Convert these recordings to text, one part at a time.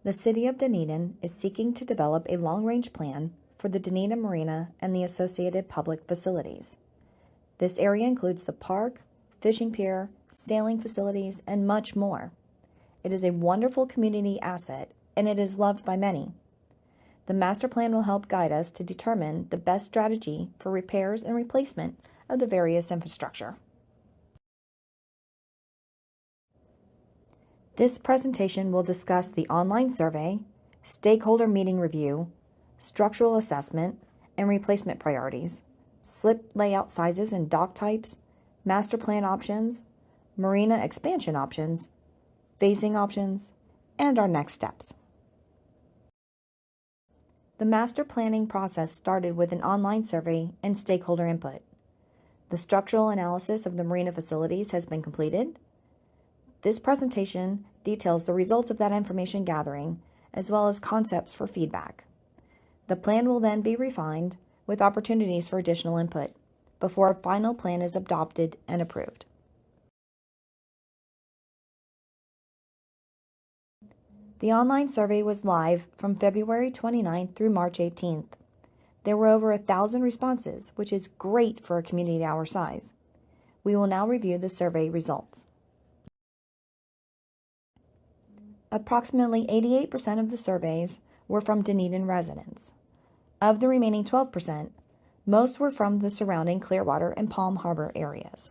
The City of Dunedin is seeking to develop a long-range plan for the Dunedin Marina and the associated public facilities. This area includes the park, fishing pier, sailing facilities, and much more. It is a wonderful community asset, and it is loved by many. The master plan will help guide us to determine the best strategy for repairs and replacement of the various infrastructure. This presentation will discuss the online survey, stakeholder meeting review, structural assessment and replacement priorities, slip layout sizes and dock types, master plan options, marina expansion options, phasing options, and our next steps. The master planning process started with an online survey and stakeholder input. The structural analysis of the marina facilities has been completed. This presentation details the results of that information gathering, as well as concepts for feedback. The plan will then be refined with opportunities for additional input before a final plan is adopted and approved. The online survey was live from February 29th through March 18th. There were over 1,000 responses, which is great for a community our size. We will now review the survey results. Approximately 88% of the surveys were from Dunedin residents. Of the remaining 12%, most were from the surrounding Clearwater and Palm Harbor areas.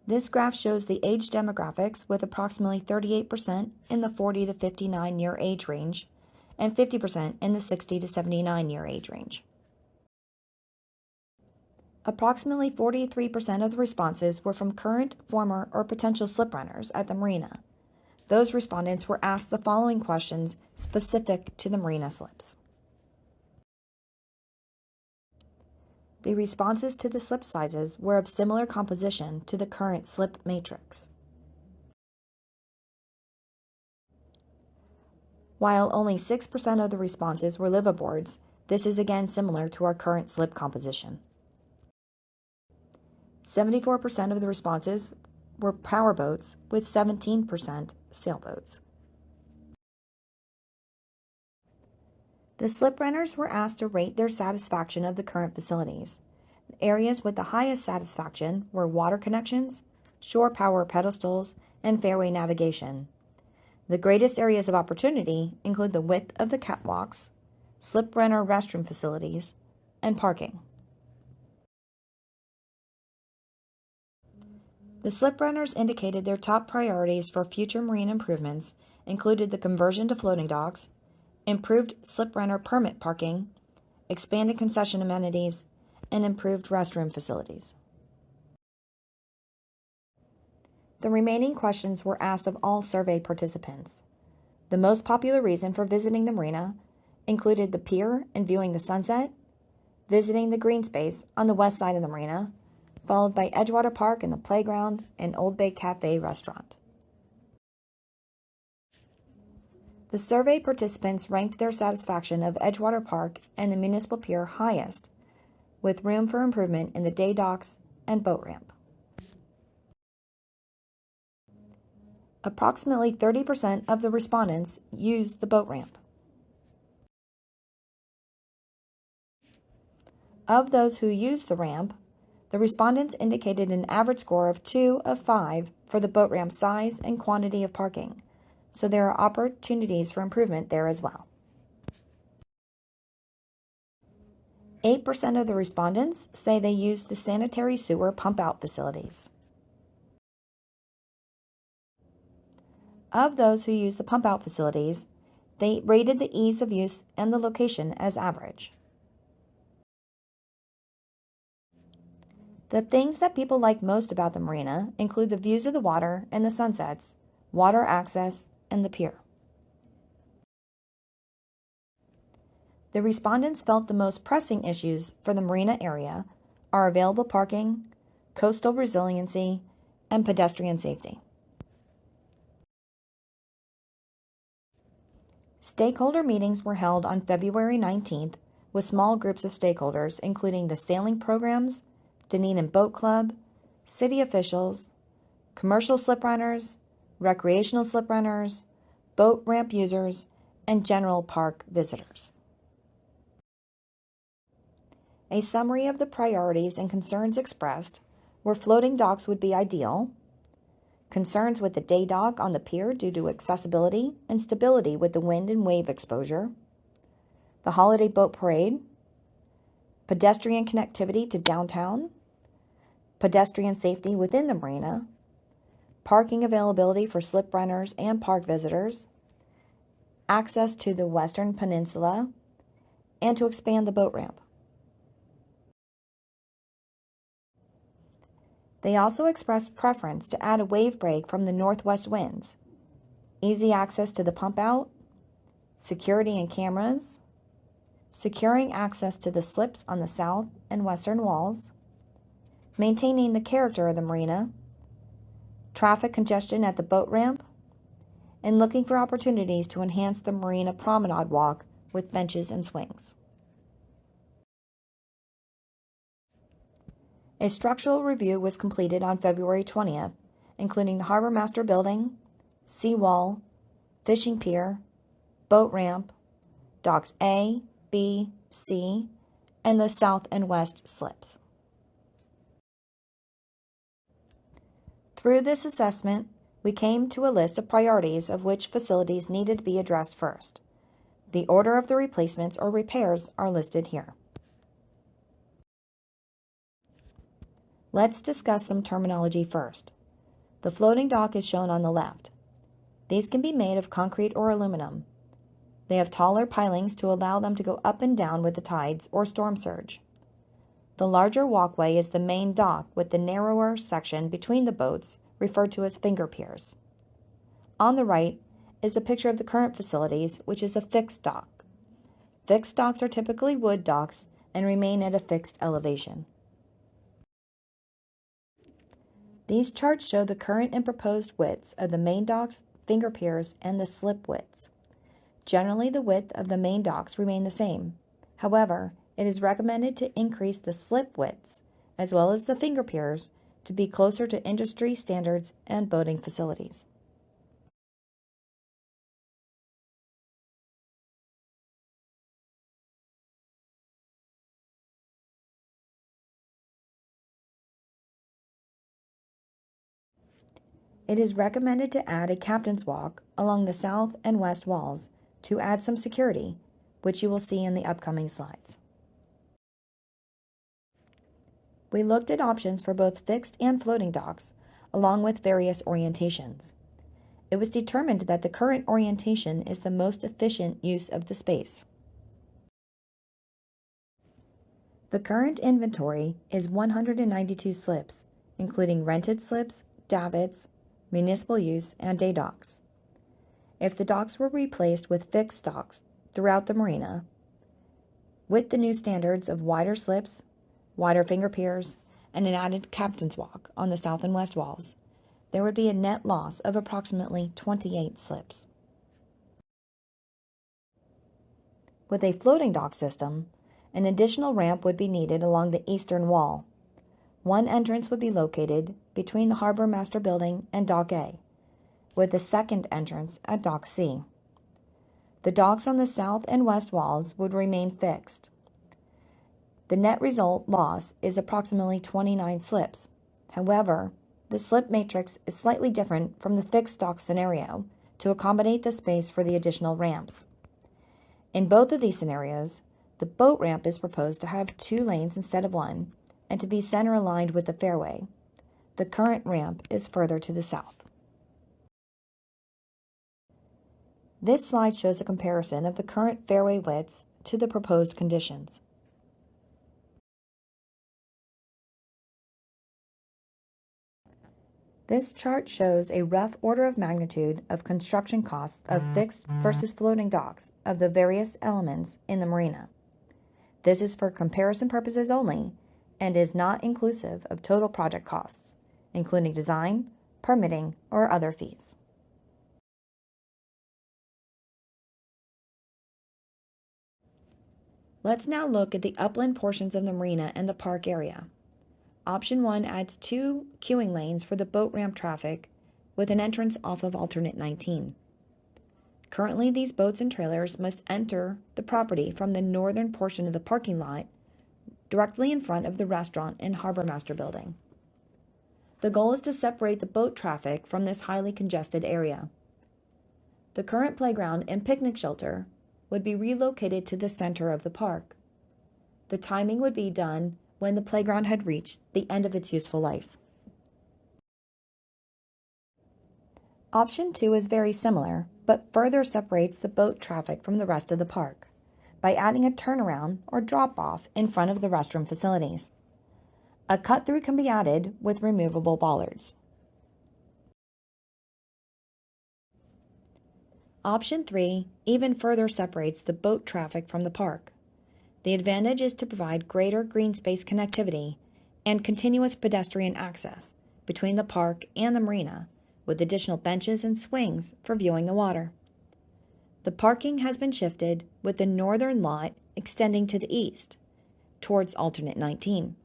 This graph shows the age demographics with approximately 38% in the 40 to 59 year age range and 50% in the 60 to 79 year age range. Approximately 43% of the responses were from current, former, or potential slip runners at the marina. Those respondents were asked the following questions specific to the marina slips. The responses to the slip sizes were of similar composition to the current slip matrix. While only 6% of the responses were liveaboards, this is again similar to our current slip composition. 74% of the responses were powerboats, with 17% sailboats. The slip runners were asked to rate their satisfaction of the current facilities. The areas with the highest satisfaction were water connections, shore power pedestals, and fairway navigation. The greatest areas of opportunity include the width of the catwalks, slip runner restroom facilities, and parking. The slip runners indicated their top priorities for future marine improvements included the conversion to floating docks, improved slip runner permit parking, expanded concession amenities, and improved restroom facilities. The remaining questions were asked of all survey participants. The most popular reason for visiting the marina included the pier and viewing the sunset, visiting the green space on the west side of the marina, followed by Edgewater Park and the playground and Old Bay Cafe restaurant. The survey participants ranked their satisfaction of Edgewater Park and the municipal pier highest, with room for improvement in the day docks and boat ramp. Approximately 30% of the respondents used the boat ramp. Of those who used the ramp, the respondents indicated an average score of 2 of 5 for the boat ramp size and quantity of parking, so there are opportunities for improvement there as well. 8% of the respondents say they used the sanitary sewer pump-out facilities. Of those who used the pump-out facilities, they rated the ease of use and the location as average. The things that people like most about the marina include the views of the water and the sunsets, water access, and the pier. The respondents felt the most pressing issues for the marina area are available parking, coastal resiliency, and pedestrian safety. Stakeholder meetings were held on February 19th with small groups of stakeholders, including the sailing programs, Dunedin Boat Club, city officials, commercial slip runners, recreational slip runners, boat ramp users, and general park visitors. A summary of the priorities and concerns expressed were floating docks would be ideal, concerns with the day dock on the pier due to accessibility and stability with the wind and wave exposure, the holiday boat parade, pedestrian connectivity to downtown, pedestrian safety within the marina, parking availability for slip runners and park visitors, access to the Western Peninsula, and to expand the boat ramp. They also expressed preference to add a wave break from the northwest winds, easy access to the pump out, security and cameras, securing access to the slips on the south and western walls, maintaining the character of the marina, traffic congestion at the boat ramp, and looking for opportunities to enhance the marina promenade walk with benches and swings. A structural review was completed on February 20th, including the Harbor Master Building, seawall, fishing pier, boat ramp, docks A, B, C, and the south and west slips. Through this assessment, we came to a list of priorities of which facilities needed to be addressed first. The order of the replacements or repairs are listed here. Let's discuss some terminology first. The floating dock is shown on the left. These can be made of concrete or aluminum. They have taller pilings to allow them to go up and down with the tides or storm surge. The larger walkway is the main dock with the narrower section between the boats referred to as finger piers. On the right is a picture of the current facilities, which is a fixed dock. Fixed docks are typically wood docks and remain at a fixed elevation. These charts show the current and proposed widths of the main docks, finger piers, and the slip widths. Generally, the width of the main docks remain the same. However, it is recommended to increase the slip widths, as well as the finger piers, to be closer to industry standards and boating facilities. It is recommended to add a captain's walk along the south and west walls to add some security, which you will see in the upcoming slides. We looked at options for both fixed and floating docks, along with various orientations. It was determined that the current orientation is the most efficient use of the space. The current inventory is 192 slips, including rented slips, davits, municipal use, and day docks. If the docks were replaced with fixed docks throughout the marina, with the new standards of wider slips, wider finger piers, and an added captain's walk on the south and west walls, there would be a net loss of approximately 28 slips. With a floating dock system, an additional ramp would be needed along the eastern wall. One entrance would be located between the Harbor Master Building and Dock A, with the second entrance at Dock C. The docks on the south and west walls would remain fixed. The net result loss is approximately 29 slips. However, the slip matrix is slightly different from the fixed dock scenario to accommodate the space for the additional ramps. In both of these scenarios, the boat ramp is proposed to have 2 lanes instead of 1 and to be center aligned with the fairway. The current ramp is further to the south. This slide shows a comparison of the current fairway widths to the proposed conditions. This chart shows a rough order of magnitude of construction costs of fixed versus floating docks of the various elements in the marina. This is for comparison purposes only and is not inclusive of total project costs, including design, permitting, or other fees. Let's now look at the upland portions of the marina and the park area. Option 1 adds 2 queuing lanes for the boat ramp traffic with an entrance off of alternate 19. Currently, these boats and trailers must enter the property from the northern portion of the parking lot directly in front of the restaurant and harbor master building. The goal is to separate the boat traffic from this highly congested area. The current playground and picnic shelter would be relocated to the center of the park. The timing would be done when the playground had reached the end of its useful life. Option 2 is very similar, but further separates the boat traffic from the rest of the park by adding a turnaround or drop-off in front of the restroom facilities. A cut-through can be added with removable bollards. Option 3 even further separates the boat traffic from the park. The advantage is to provide greater green space connectivity and continuous pedestrian access between the park and the marina, with additional benches and swings for viewing the water. The parking has been shifted with the northern lot extending to the east, towards alternate 19.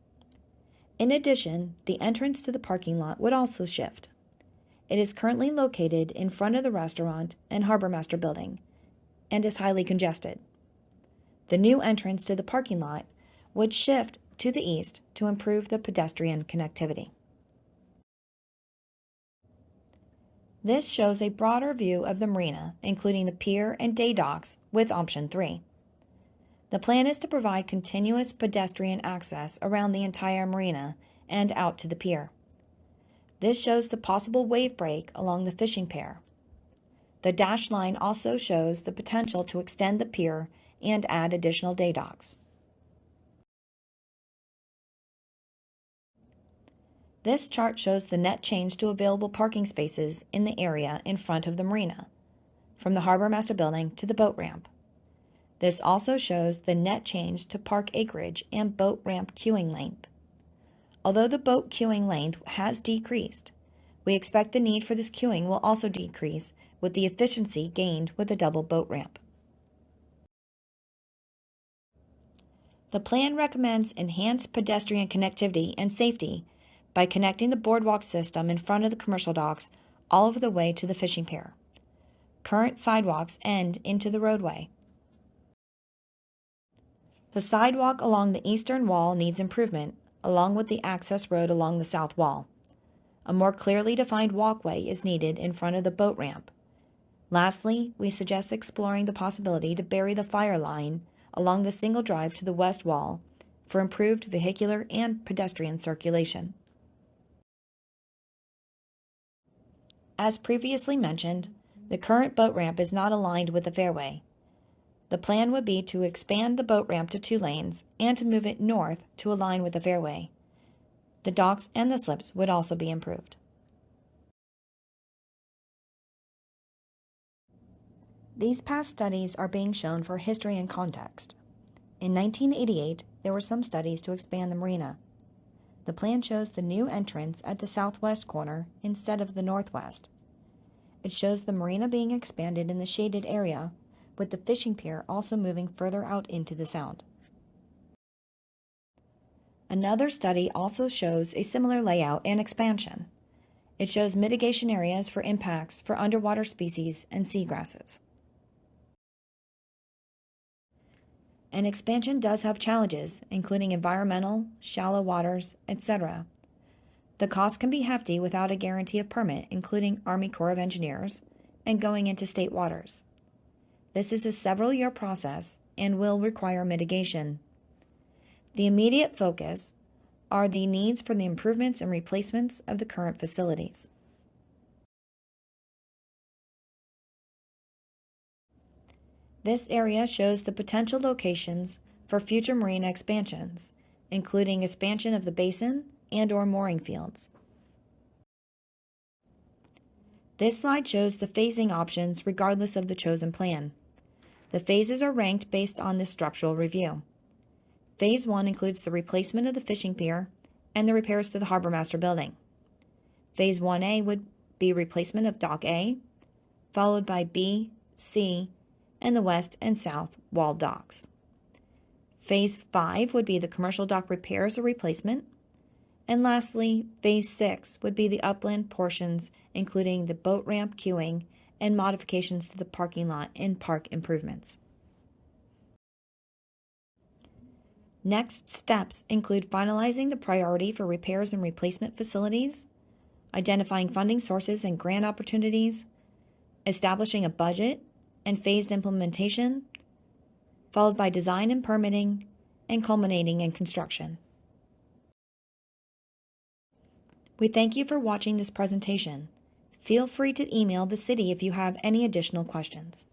In addition, the entrance to the parking lot would also shift. It is currently located in front of the restaurant and harbor master building and is highly congested. The new entrance to the parking lot would shift to the east to improve the pedestrian connectivity. This shows a broader view of the marina, including the pier and day docks, with option 3. The plan is to provide continuous pedestrian access around the entire marina and out to the pier. This shows the possible wave break along the fishing pier. The dashed line also shows the potential to extend the pier and add additional day docks. This chart shows the net change to available parking spaces in the area in front of the marina, from the harbor master building to the boat ramp. This also shows the net change to park acreage and boat ramp queuing length. Although the boat queuing length has decreased, we expect the need for this queuing will also decrease with the efficiency gained with the double boat ramp. The plan recommends enhanced pedestrian connectivity and safety by connecting the boardwalk system in front of the commercial docks all of the way to the fishing pier. Current sidewalks end into the roadway. The sidewalk along the eastern wall needs improvement, along with the access road along the south wall. A more clearly defined walkway is needed in front of the boat ramp. Lastly, we suggest exploring the possibility to bury the fire line along the single drive to the west wall for improved vehicular and pedestrian circulation. As previously mentioned, the current boat ramp is not aligned with the fairway. The plan would be to expand the boat ramp to 2 lanes and to move it north to align with the fairway. The docks and the slips would also be improved. These past studies are being shown for history and context. In 1988, there were some studies to expand the marina. The plan shows the new entrance at the southwest corner instead of the northwest. It shows the marina being expanded in the shaded area, with the fishing pier also moving further out into the sound. Another study also shows a similar layout and expansion. It shows mitigation areas for impacts for underwater species and seagrasses. An expansion does have challenges, including environmental, shallow waters, etc. The cost can be hefty without a guarantee of permit, including Army Corps of Engineers, and going into state waters. This is a several-year process and will require mitigation. The immediate focus are the needs for the improvements and replacements of the current facilities. This area shows the potential locations for future marina expansions, including expansion of the basin and/or mooring fields. This slide shows the phasing options regardless of the chosen plan. The phases are ranked based on the structural review. Phase 1 includes the replacement of the fishing pier and the repairs to the harbor master building. Phase 1A would be replacement of Dock A, followed by B, C, and the west and south wall docks. Phase 5 would be the commercial dock repairs or replacement, And lastly, Phase 6 would be the upland portions, including the boat ramp queuing and modifications to the parking lot and park improvements. Next steps include finalizing the priority for repairs and replacement facilities, identifying funding sources and grant opportunities, establishing a budget and phased implementation, followed by design and permitting, and culminating in construction. We thank you for watching this presentation. Feel free to email the city if you have any additional questions.